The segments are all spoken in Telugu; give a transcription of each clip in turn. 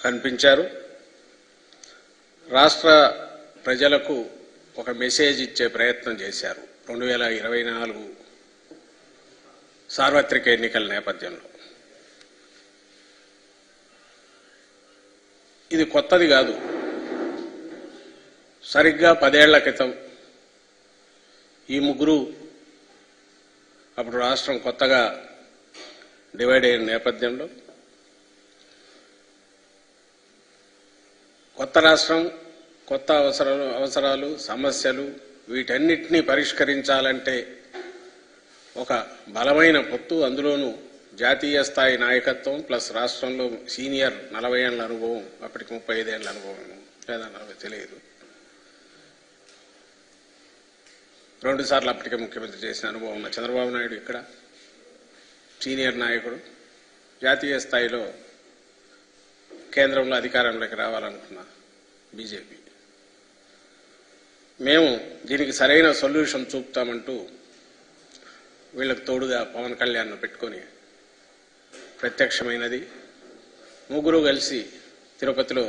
కనిపించారు. రాష్ట్ర ప్రజలకు ఒక మెసేజ్ ఇచ్చే ప్రయత్నం చేశారు 2024 సార్వత్రిక ఎన్నికల నేపథ్యంలో. ఇది కొత్తది కాదు. సరిగ్గా 10 ఏళ్ల క్రితం ఈ ముగ్గురు అప్పుడు రాష్ట్రం కొత్తగా డివైడ్ అయిన నేపథ్యంలో కొత్త రాష్ట్రం, కొత్త అవసరాలు, సమస్యలు వీటన్నిటినీ పరిష్కరించాలంటే ఒక బలమైన పొత్తు, అందులోనూ జాతీయ స్థాయి నాయకత్వం ప్లస్ రాష్ట్రంలో సీనియర్ 40 ఏళ్ల అనుభవం, అప్పటికి 35 ఏళ్ల అనుభవం లేదా 40 తెలియదు, 2 సార్లు అప్పటికే ముఖ్యమంత్రి చేసిన అనుభవం ఉన్న చంద్రబాబు నాయుడు ఇక్కడ సీనియర్ నాయకుడు, జాతీయ స్థాయిలో కేంద్రంలో అధికారంలోకి రావాలనుకున్న బీజేపీ. మేము దీనికి సరైన సొల్యూషన్ చూపుతామంటూ వీళ్ళకు తోడుగా పవన్ కళ్యాణ్ను పెట్టుకొని ప్రత్యక్షమైనది. ముగ్గురు కలిసి తిరుపతిలో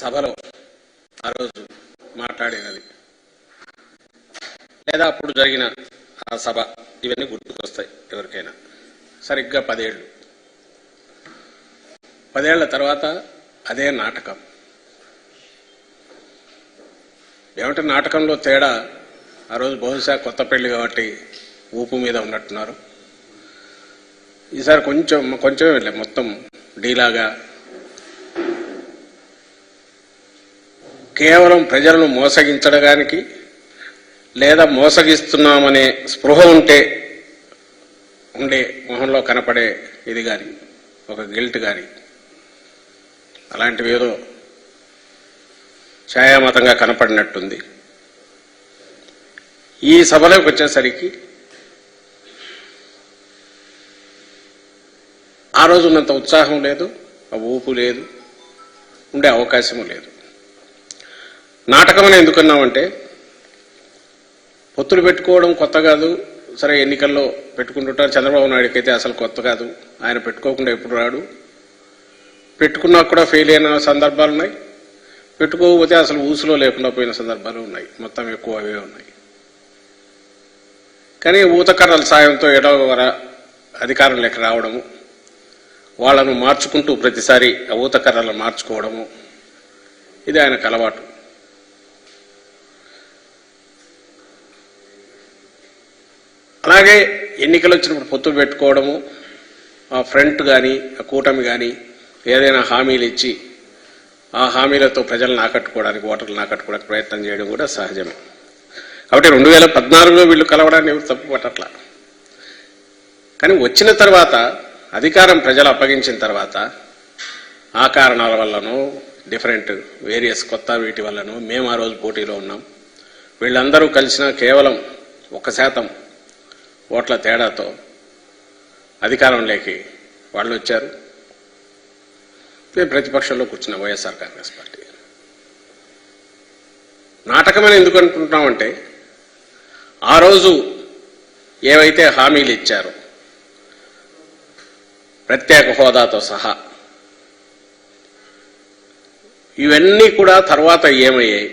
సభలో ఆ రోజు మాట్లాడినది లేదా అప్పుడు జరిగిన ఆ సభ ఇవన్నీ గుర్తుకొస్తాయి ఎవరికైనా. సరిగ్గా 10 ఏళ్ళు. 10 ఏళ్ల తర్వాత అదే నాటకం. ఏమంటే నాటకంలో తేడా ఆ రోజు బహుశా కొత్త పెళ్లి కాబట్టి ఊపు మీద ఉన్నట్టున్నారు. ఈసారి కొంచెం వెళ్ళే మొత్తం డీలాగా కేవలం ప్రజలను మోసగించడానికి లేదా మోసగిస్తున్నామనే స్పృహ ఉండే మొహంలో కనపడే ఇది కానీ ఒక గిల్ట్ కానీ అలాంటివి ఏదో ఛాయామతంగా కనపడినట్టుంది. ఈ సభలోకి వచ్చేసరికి ఆ రోజు ఉన్నంత ఉత్సాహం లేదు, ఆ ఊపు లేదు, ఉండే అవకాశము లేదు. నాటకం అని ఎందుకన్నామంటే పొత్తులు పెట్టుకోవడం కొత్త కాదు. సరే, ఎన్నికల్లో పెట్టుకుంటుంటారు. చంద్రబాబు నాయుడుకి అయితే అసలు కొత్త కాదు. ఆయన పెట్టుకోకుండా ఎప్పుడు రాడు. పెట్టుకున్నా కూడా ఫెయిల్ అయిన సందర్భాలు ఉన్నాయి. పెట్టుకోకపోతే అసలు ఊసులో లేకుండా పోయిన సందర్భాలు ఉన్నాయి. మొత్తం ఎక్కువ అవే ఉన్నాయి. కానీ ఊతకర్రల సాయంతో ఏడో అధికారంలోకి రావడము, వాళ్లను మార్చుకుంటూ ప్రతిసారి ఆ ఊతకర్రలను మార్చుకోవడము, ఇది ఆయనకు అలవాటు. అలాగే ఎన్నికలు వచ్చినప్పుడు పొత్తులు పెట్టుకోవడము, ఆ ఫ్రంట్ కానీ ఆ కూటమి కానీ ఏదైనా హామీలు ఇచ్చి ఆ హామీలతో ప్రజలను ఆకట్టుకోవడానికి, ఓటర్లను ఆకట్టుకోవడానికి ప్రయత్నం చేయడం కూడా సహజమే. కాబట్టి 2014లో వీళ్ళు కలవడాన్ని ఎవరు తప్పు పట్టట్లా. కానీ వచ్చిన తర్వాత అధికారం ప్రజలు అప్పగించిన తర్వాత ఆ కారణాల వల్లనో డిఫరెంట్ వేరియస్ కొత్త వీటి వల్లనో మేము ఆ రోజు పోటీలో ఉన్నాం. వీళ్ళందరూ కలిసిన కేవలం 1% ఓట్ల తేడాతో అధికారంలోకి వాళ్ళు వచ్చారు. మేము ప్రతిపక్షంలో కూర్చున్న వైఎస్ఆర్ కాంగ్రెస్ పార్టీ. నాటకమని ఎందుకు అనుకుంటున్నామంటే ఆ రోజు ఏవైతే హామీలు ఇచ్చారో ప్రత్యేక హోదాతో సహా ఇవన్నీ కూడా తర్వాత ఏమయ్యాయి.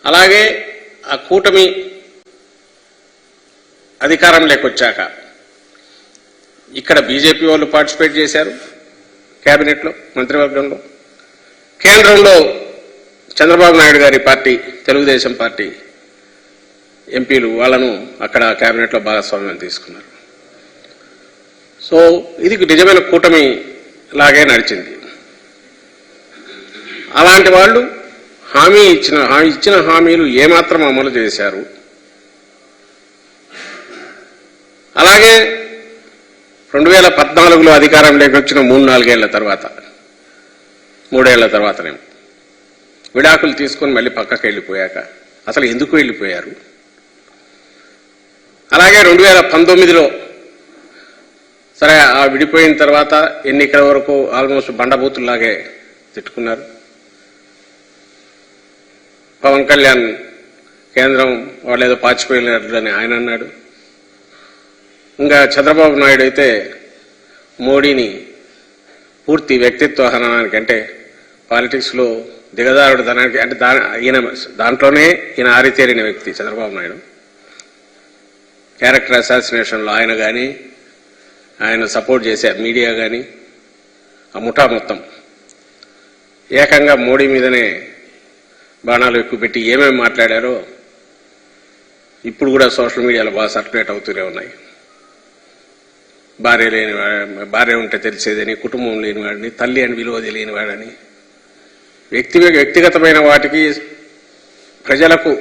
అలాగే ఆ కూటమి అధికారంలోకి వచ్చాక ఇక్కడ బీజేపీ వాళ్ళు పార్టిసిపేట్ చేశారు కేబినెట్లో, మంత్రివర్గంలో. కేంద్రంలో చంద్రబాబు నాయుడు గారి పార్టీ, తెలుగుదేశం పార్టీ ఎంపీలు వాళ్ళను అక్కడ కేబినెట్లో భాగస్వామ్యం తీసుకున్నారు. సో ఇది నిజమైన కూటమి లాగే నడిచింది. అలాంటి వాళ్ళు ఇచ్చిన హామీలు ఏమాత్రం అమలు చేశారు. అలాగే 2014లో అధికారంలోకి వచ్చిన 3-4 ఏళ్ల తర్వాత, 3 ఏళ్ల తర్వాతనే విడాకులు తీసుకొని మళ్ళీ పక్కకి వెళ్ళిపోయాక అసలు ఎందుకు వెళ్ళిపోయారు. అలాగే 2019లో సరే ఆ విడిపోయిన తర్వాత ఎన్నికల వరకు ఆల్మోస్ట్ బండబూతుల్లాగే తిట్టుకున్నారు. పవన్ కళ్యాణ్ కేంద్రం వాళ్ళేదో పాచిపోయినట్లని ఆయన అన్నాడు. ఇంకా చంద్రబాబు నాయుడు అయితే మోడీని పూర్తి వ్యక్తిత్వ హననానికి, అంటే పాలిటిక్స్లో దిగజారుడు ధనానికి, అంటే దాంట్లోనే ఈయన ఆరితేరిన వ్యక్తి చంద్రబాబు నాయుడు. క్యారెక్టర్ అసాసినేషన్లో ఆయన కానీ, ఆయన సపోర్ట్ చేసే మీడియా కానీ, ఆ ముఠా మొత్తం ఏకంగా మోడీ మీదనే బాణాలు ఎక్కువ పెట్టి ఏమేమి మాట్లాడారో ఇప్పుడు కూడా సోషల్ మీడియాలో బాగా సర్క్యులేట్ అవుతూనే ఉన్నాయి. భార్య ఉంటే తెలిసేదని, కుటుంబం లేనివాడిని, తల్లి అని విలువ తెలియనివాడని, వ్యక్తిగతమైన వాటికి ప్రజలకు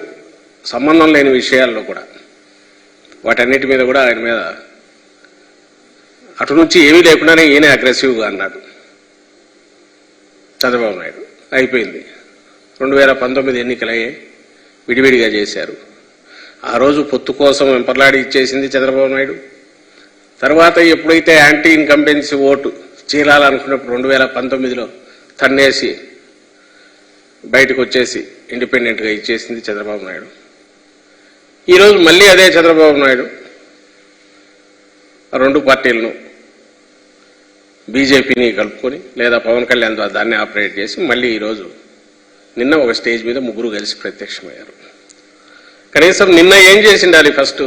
సంబంధం లేని విషయాల్లో కూడా వాటన్నిటి మీద కూడా ఆయన మీద అటు నుంచి ఏమీ లేకుండానే ఈయనే అగ్రెసివ్గా అన్నాడు చంద్రబాబు నాయుడు. అయిపోయింది. 2019 ఎన్నికలయ్యే విడివిడిగా చేశారు. ఆ రోజు పొత్తు కోసం వెంపర్లాడి ఇచ్చేసింది చంద్రబాబు నాయుడు. తర్వాత ఎప్పుడైతే యాంటీ ఇన్కంబెన్సీ ఓటు చీలాలనుకున్నప్పుడు 2019లో తన్నేసి బయటకు వచ్చేసి ఇండిపెండెంట్గా ఇచ్చేసింది చంద్రబాబు నాయుడు. ఈరోజు మళ్ళీ అదే చంద్రబాబు నాయుడు రెండు పార్టీలను, బీజేపీని కలుపుకొని లేదా పవన్ కళ్యాణ్ ద్వారా దాన్ని ఆపరేట్ చేసి మళ్ళీ ఈరోజు నిన్న ఒక స్టేజ్ మీద ముగ్గురు కలిసి ప్రత్యక్షమయ్యారు. కనీసం నిన్న ఏం చేసిండాలి? ఫస్ట్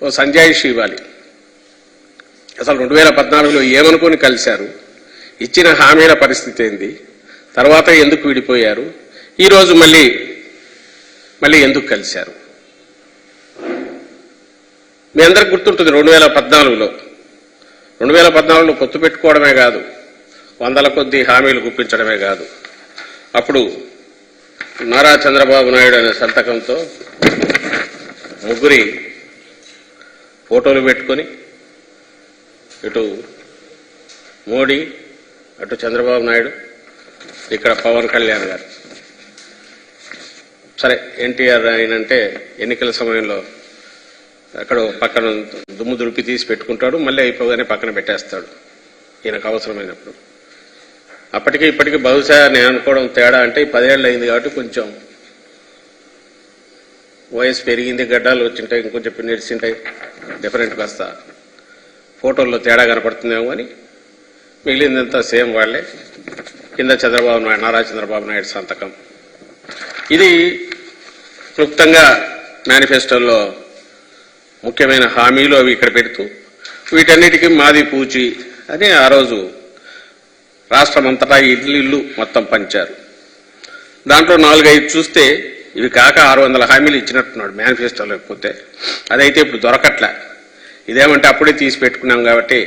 ఓ సంజాయిషి ఇవ్వాలి. అసలు 2014లో ఏమనుకొని కలిశారు, ఇచ్చిన హామీల పరిస్థితి ఏంది, తర్వాత ఎందుకు విడిపోయారు, ఈరోజు మళ్ళీ ఎందుకు కలిశారు? మీ అందరికి గుర్తుంటుంది 2014లో పొత్తు పెట్టుకోవడమే కాదు, వందల కొద్దీ హామీలు గుప్పించడమే కాదు, అప్పుడు నారా చంద్రబాబు నాయుడు అనే సంతకంతో ముగ్గురి ఫోటోలు పెట్టుకొని ఇటు మోడీ, అటు చంద్రబాబు నాయుడు, ఇక్కడ పవన్ కళ్యాణ్ గారు. సరే, ఎన్టీఆర్ ఆయనంటే ఎన్నికల సమయంలో అక్కడ పక్కన దుమ్ము దులిపి తీసి పెట్టుకుంటాడు, మళ్ళీ అయిపోగానే పక్కన పెట్టేస్తాడు ఈయనకు అవసరమైనప్పుడు. అప్పటికి ఇప్పటికీ బహుశా నేను అనుకోవడం తేడా అంటే 10 ఏళ్ళు అయింది కాబట్టి కొంచెం వయసు పెరిగింది, గడ్డాలు వచ్చింటాయి, ఇంకొంచెం నెడిసింటాయి, డిఫరెంట్ కాస్త ఫోటోల్లో తేడా కనపడుతుందేమో అని మిగిలిందంతా సేమ్ వాళ్లే. కింద చంద్రబాబు నాయుడు, నారా చంద్రబాబు నాయుడు సంతకం. ఇది క్లుప్తంగా మేనిఫెస్టోలో ముఖ్యమైన హామీలు అవి ఇక్కడ పెడుతూ వీటన్నిటికీ మాది పూచి అని ఆ రోజు రాష్ట్రమంతటా ఇల్లు మొత్తం పంచారు. దాంట్లో 4-5 చూస్తే ఇవి కాక 600 హామీలు ఇచ్చినట్టున్నాడు మేనిఫెస్టోలో. లేకపోతే అదైతే ఇప్పుడు దొరకట్లే. ఇదేమంటే అప్పుడే తీసి పెట్టుకున్నాం కాబట్టి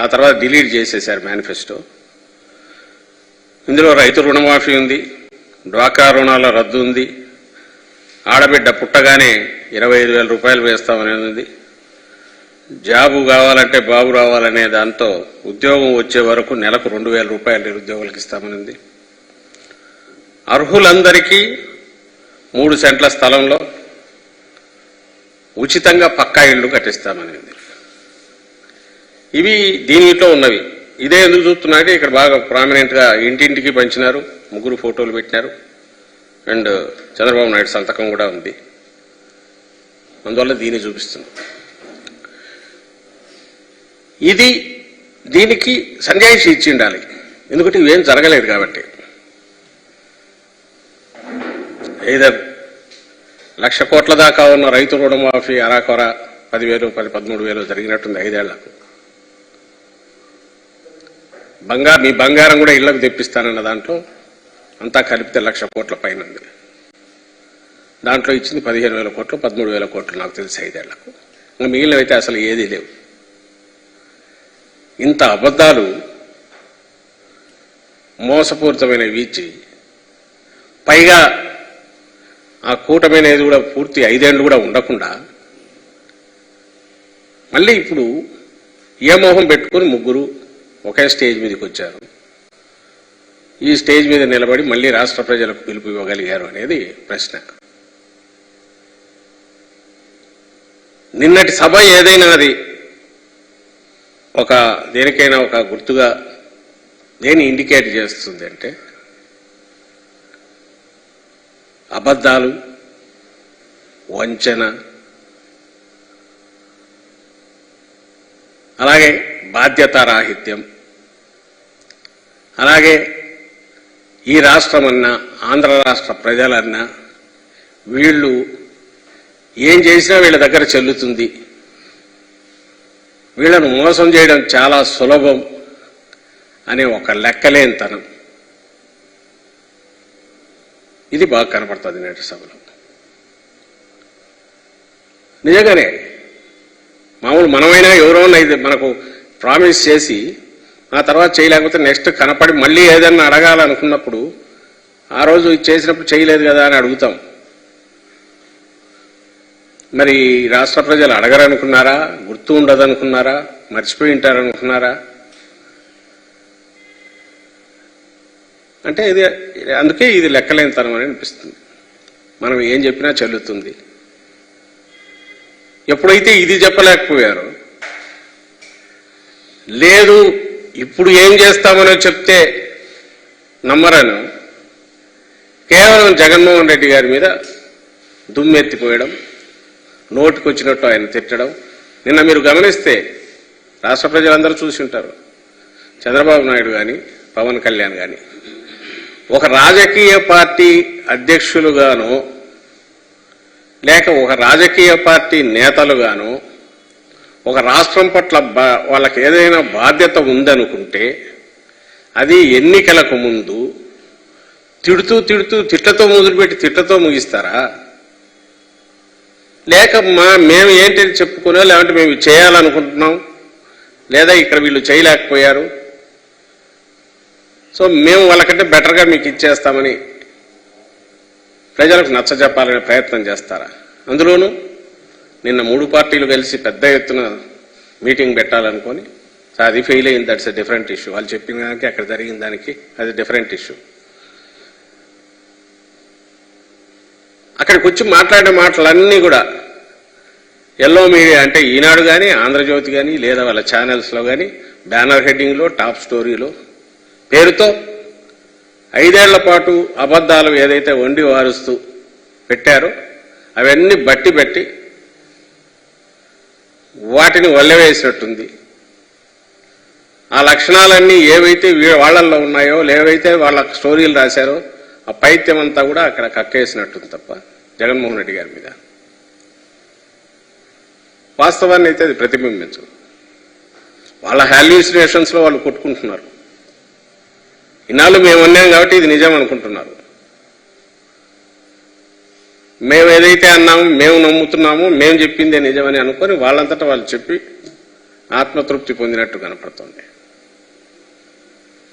ఆ తర్వాత డిలీట్ చేసేశారు మేనిఫెస్టో. ఇందులో రైతు రుణమాఫీ ఉంది, డ్వాక్రా రుణాల రద్దు ఉంది, ఆడబిడ్డ పుట్టగానే 25,000 రూపాయలు వేస్తామనేది ఉంది, జాబు కావాలంటే బాబు రావాలనే దాంతో ఉద్యోగం వచ్చే వరకు నెలకు 2,000 రూపాయలు నిరుద్యోగులకు ఇస్తామనింది, అర్హులందరికీ 3 సెంట్ల స్థలంలో ఉచితంగా పక్కా ఇళ్లు కట్టిస్తామనేది. ఇవి దీనిలో ఉన్నవి. ఇదే ఎందుకు చూస్తున్నారంటే ఇక్కడ బాగా ప్రామినెంట్గా ఇంటింటికి పంచినారు, ముగ్గురు ఫోటోలు పెట్టినారు, అండ్ చంద్రబాబు నాయుడు సంతకం కూడా ఉంది. అందువల్ల దీన్ని చూపిస్తున్నాం. దీనికి సంజాయిషి ఇచ్చి ఉండాలి, ఎందుకంటే ఇవేం జరగలేదు కాబట్టి. ఏదో 1,00,000 కోట్ల దాకా ఉన్న రైతు రుణమాఫీ అరాకొర 10,000, 13,000 జరిగినట్టుంది 5 ఏళ్లకు. మీ బంగారం కూడా ఇళ్లకు తెప్పిస్తానన్న దాంట్లో అంతా కలిపితే 1,00,000 కోట్ల పైన ఉంది. దాంట్లో ఇచ్చింది 15,000 కోట్లు, 13,000 కోట్లు నాకు తెలిసి 5 ఏళ్లకు. ఇంకా మిగిలినవైతే అసలు ఏదీ లేవు. ఇంత అబద్ధాలు, మోసపూరితమైనవి ఇచ్చి పైగా ఆ కూటమి అనేది కూడా పూర్తి 5 ఏళ్ళు కూడా ఉండకుండా మళ్ళీ ఇప్పుడు ఏ మోహం పెట్టుకుని ముగ్గురు ఒకే స్టేజ్ మీదకి వచ్చారు. ఈ స్టేజ్ మీద నిలబడి మళ్ళీ రాష్ట్ర ప్రజలకు పిలుపు ఇవ్వగలిగారు అనేది ప్రశ్న. నిన్నటి సభ ఏదైనా అది దేనికైనా ఒక గుర్తుగా దేని ఇండికేట్ చేస్తుంది అంటే అబద్ధాలు, వంచన, అలాగే బాధ్యతారాహిత్యం, అలాగే ఈ రాష్ట్రమన్నా ఆంధ్ర రాష్ట్ర ప్రజలన్నా వీళ్ళు ఏం చేసినా వీళ్ళ దగ్గర చెల్లుతుంది, వీళ్ళను మోసం చేయడం చాలా సులభం అనే ఒక లెక్కలేనితనం ఇది బాగా కనపడుతుంది నేటి సభలో. నిజంగానే మామూలు మనమైనా ఎవరైనా ఇది మనకు ప్రామిస్ చేసి ఆ తర్వాత చేయలేకపోతే నెక్స్ట్ కనపడి మళ్ళీ ఏదన్నా అడగాలనుకున్నప్పుడు ఆ రోజు చేసినప్పుడు చేయలేదు కదా అని అడుగుతాం. మరి రాష్ట్ర ప్రజలు అడగరనుకున్నారా, గుర్తు ఉండదనుకున్నారా, మర్చిపోయి ఉంటారనుకున్నారా? అంటే ఇది అందుకే ఇది లెక్కలేనితనం అని అనిపిస్తుంది. మనం ఏం చెప్పినా చెల్లుతుంది. ఎప్పుడైతే ఇది చెప్పలేకపోయారో, లేదు ఇప్పుడు ఏం చేస్తామనో చెప్తే నమ్మరను కేవలం జగన్మోహన్ రెడ్డి గారి మీద దుమ్మెత్తిపోయడం, నోటికొచ్చినట్టు ఆయన తిట్టడం. నిన్న మీరు గమనిస్తే రాష్ట్ర ప్రజలందరూ చూసి ఉంటారు. చంద్రబాబు నాయుడు కానీ పవన్ కళ్యాణ్ కానీ ఒక రాజకీయ పార్టీ అధ్యక్షులుగానో లేక ఒక రాజకీయ పార్టీ నేతలుగానో ఒక రాష్ట్రం పట్ల వాళ్ళకి ఏదైనా బాధ్యత ఉందనుకుంటే అది ఎన్నికలకు ముందు తిట్లతో మొదలుపెట్టి తిట్లతో ముగిస్తారా? లేక మేము ఏంటి చెప్పుకున్నా, లేదంటే మేము చేయాలనుకుంటున్నాం, లేదా ఇక్కడ వీళ్ళు చేయలేకపోయారు సో మేము వాళ్ళకంటే బెటర్గా మీకు ఇచ్చేస్తామని ప్రజలకు నచ్చజెప్పాలనే ప్రయత్నం చేస్తారా? అందులోనూ నిన్న 3 పార్టీలు కలిసి పెద్ద ఎత్తున మీటింగ్ పెట్టాలనుకొని అది ఫెయిల్ అయింది. That's a different issue. వాళ్ళు చెప్పిన దానికి అక్కడ జరిగిన దానికి అది డిఫరెంట్ ఇష్యూ. అక్కడికి వచ్చి మాట్లాడిన మాటలన్నీ కూడా ఎల్లో మీడియా అంటే ఈనాడు కానీ ఆంధ్రజ్యోతి కానీ లేదా వాళ్ళ ఛానల్స్లో కానీ బ్యానర్ హెడ్డింగ్లో టాప్ స్టోరీలో పేరుతో 5 ఏళ్ల పాటు అబద్ధాలు ఏదైతే వండి వారుస్తూ పెట్టారో అవన్నీ బట్టి వాటిని వల్లవేసినట్టుంది. ఆ లక్షణాలన్నీ ఏవైతే వాళ్ళల్లో ఉన్నాయో, ఏవైతే వాళ్ళ స్టోరీలు రాశారో ఆ పైత్యం అంతా కూడా అక్కడ కక్కేసినట్టుంది తప్ప జగన్మోహన్ రెడ్డి గారి మీద వాస్తవాన్ని అయితే అది ప్రతిబింబించదు. వాళ్ళ హాల్యూసినేషన్స్లో వాళ్ళు కొట్టుకుంటున్నారు. ఇన్నాళ్ళు మేము అన్నాం కాబట్టి ఇది నిజం అనుకుంటున్నారు. మేము ఏదైతే అన్నామో, మేము నమ్ముతున్నామో, మేము చెప్పిందే నిజమని అనుకొని వాళ్ళంతటా వాళ్ళు చెప్పి ఆత్మతృప్తి పొందినట్టు కనపడుతుంది.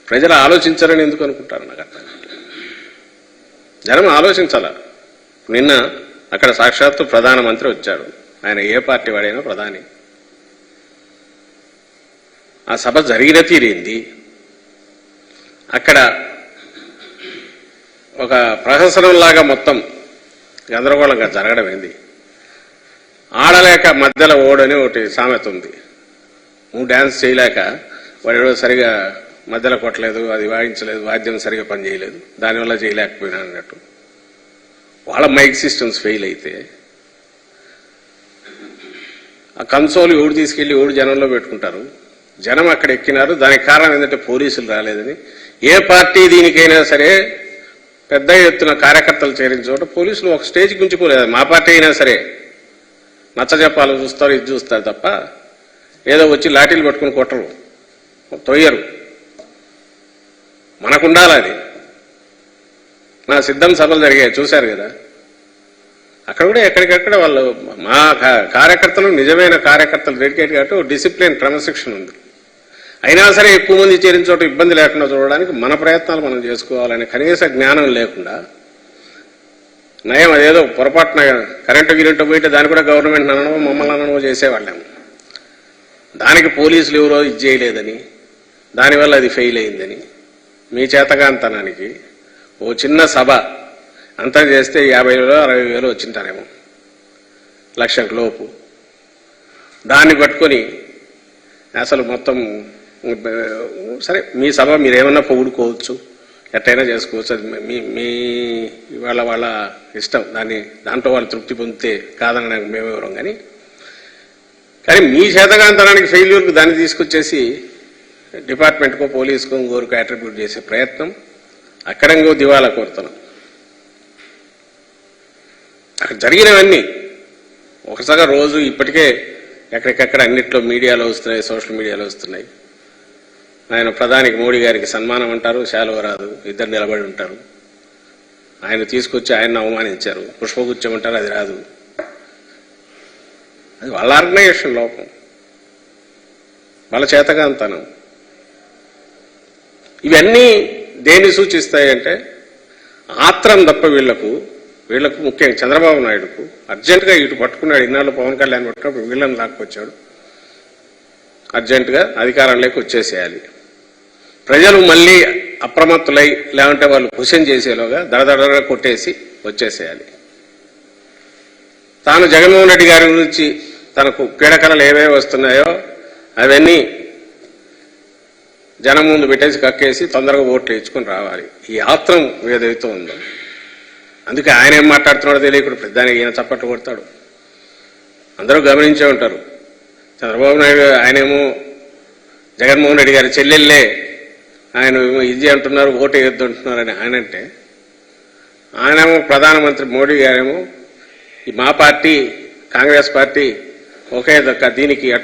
ప్రజలు ఆలోచించారని ఎందుకు అనుకుంటారు? నాకు అర్థం కాదు. జనం ఆలోచించాల. నిన్న అక్కడ సాక్షాత్తు ప్రధానమంత్రి వచ్చాడు. ఆయన ఏ పార్టీ వాడైనా ప్రధాని. ఆ సభ జరిగిన తీరింది. అక్కడ ఒక ప్రహసనంలాగా మొత్తం గందరగోళంగా జరగడం ఏంది? ఆడలేక మధ్యలో ఓడని ఒకటి సామెత ఉంది. నువ్వు డ్యాన్స్ చేయలేక వాడు సరిగా మధ్యలో కొట్టలేదు, అది వాయించలేదు, వాద్యం సరిగా పనిచేయలేదు, దానివల్ల చేయలేకపోయినా అన్నట్టు. వాళ్ళ మైక్ సిస్టమ్స్ ఫెయిల్ అయితే ఆ కన్సోల్ ఎవడు తీసుకెళ్లి ఎవడు జనంలో పెట్టుకుంటారు. జనం అక్కడ ఎక్కినారు. దానికి కారణం ఏంటంటే పోలీసులు రాలేదని. ఏ పార్టీ దీనికైనా సరే పెద్ద ఎత్తున కార్యకర్తలు చేరిన చోట పోలీసులు ఒక స్టేజ్కి ఉంచిపోలేదు. మా పార్టీ అయినా సరే నచ్చజెప్పాలని చూస్తారు, ఇది చూస్తారు తప్ప ఏదో వచ్చి లాఠీలు పట్టుకుని కొట్టరు, తొయ్యరు. మనకుండాలి అది. నా సిద్ధం సభలు జరిగాయి చూశారు కదా. అక్కడ కూడా ఎక్కడికక్కడ వాళ్ళు మా కార్యకర్తలు నిజమైన కార్యకర్తలు డెడికేట్ కాబట్టి డిసిప్లిన్ క్రమశిక్షణ ఉంది. అయినా సరే ఎక్కువ మంది చేరిన చోట ఇబ్బంది లేకుండా చూడడానికి మన ప్రయత్నాలు మనం చేసుకోవాలనే కనీస జ్ఞానం లేకుండా నయం అదేదో పొరపాటున కరెంటు పోయితే దాన్ని కూడా గవర్నమెంట్ అనడమో మమ్మల్ని అనడమో చేసేవాళ్ళేమో. దానికి పోలీసులు ఎవరో ఇది చేయలేదని, దానివల్ల అది ఫెయిల్ అయిందని మీ చేతగాంతనానికి ఓ చిన్న సభ అంతా చేస్తే 50,000 60,000 వచ్చింటారేమో, 1,00,000 లోపు. దాన్ని పట్టుకొని అసలు మొత్తం సరే మీ సభ మీరేమన్నా పొగుడుకోవచ్చు, ఎట్టయినా చేసుకోవచ్చు, అది మీ వాళ్ళ ఇష్టం. దాంట్లో వాళ్ళు తృప్తి పొందితే కాదనడానికి మేమెవరం. కానీ కానీ మీ చేతగాంతనానికి ఫెయిల్యూర్కు దాన్ని తీసుకొచ్చేసి డిపార్ట్మెంట్కో పోలీసుకో ఇంకోరికి అట్రిబ్యూట్ చేసే ప్రయత్నం అక్కడ ఇంకో దివాలా కోరుతున్నాం. అక్కడ జరిగినవన్నీ ఒకసారి రోజు ఇప్పటికే ఎక్కడికెక్కడ అన్నిట్లో మీడియాలో వస్తున్నాయి, సోషల్ మీడియాలో వస్తున్నాయి. ఆయన ప్రధానికి మోడీ గారికి సన్మానం అంటారు, శాలువ రాదు, ఇద్దరు నిలబడి ఉంటారు. ఆయన తీసుకొచ్చి ఆయన్ని అవమానించారు, పుష్పగుచ్చం అంటారు, అది రాదు. అది వాళ్ళ ఆర్గనైజేషన్ లోపం, వాళ్ళ చేతగాంతనం. ఇవన్నీ దేన్ని సూచిస్తాయంటే ఆత్రం తప్ప వీళ్లకు ముఖ్యంగా చంద్రబాబు నాయుడుకు అర్జెంటుగా ఇటు పట్టుకున్నాడు. ఇన్నాళ్ళు పవన్ కళ్యాణ్ పట్టుకున్నప్పుడు వీళ్ళని లాక్కొచ్చాడు. అర్జెంటుగా అధికారంలోకి వచ్చేసేయాలి, ప్రజలు మళ్ళీ అప్రమత్తులై లేదంటే వాళ్ళు క్వశ్చన్ చేసేలోగా దడదడగా కొట్టేసి వచ్చేసేయాలి. తాను జగన్మోహన్ రెడ్డి గారి గురించి తనకు పీడకలలు ఏవే వస్తున్నాయో అవన్నీ జనం ముందు పెట్టేసి కక్కేసి తొందరగా ఓట్లు ఇచ్చుకొని రావాలి. ఈ ఆత్రం ఏదైతే ఉందో అందుకే ఆయన ఏం మాట్లాడుతున్నాడో తెలియకుండా ప్రధానికి ఈయన చప్పట్లు కొడతాడు. అందరూ గమనించే ఉంటారు. చంద్రబాబు నాయుడు ఆయనేమో జగన్మోహన్ రెడ్డి గారి చెల్లెళ్ళే ఆయన ఇది అంటున్నారు, ఓటు వేయొద్దు అంటున్నారని ఆయనంటే, ఆయనేమో ప్రధానమంత్రి మోడీ గారేమో మా పార్టీ కాంగ్రెస్ పార్టీ ఒకే దీనికి అటు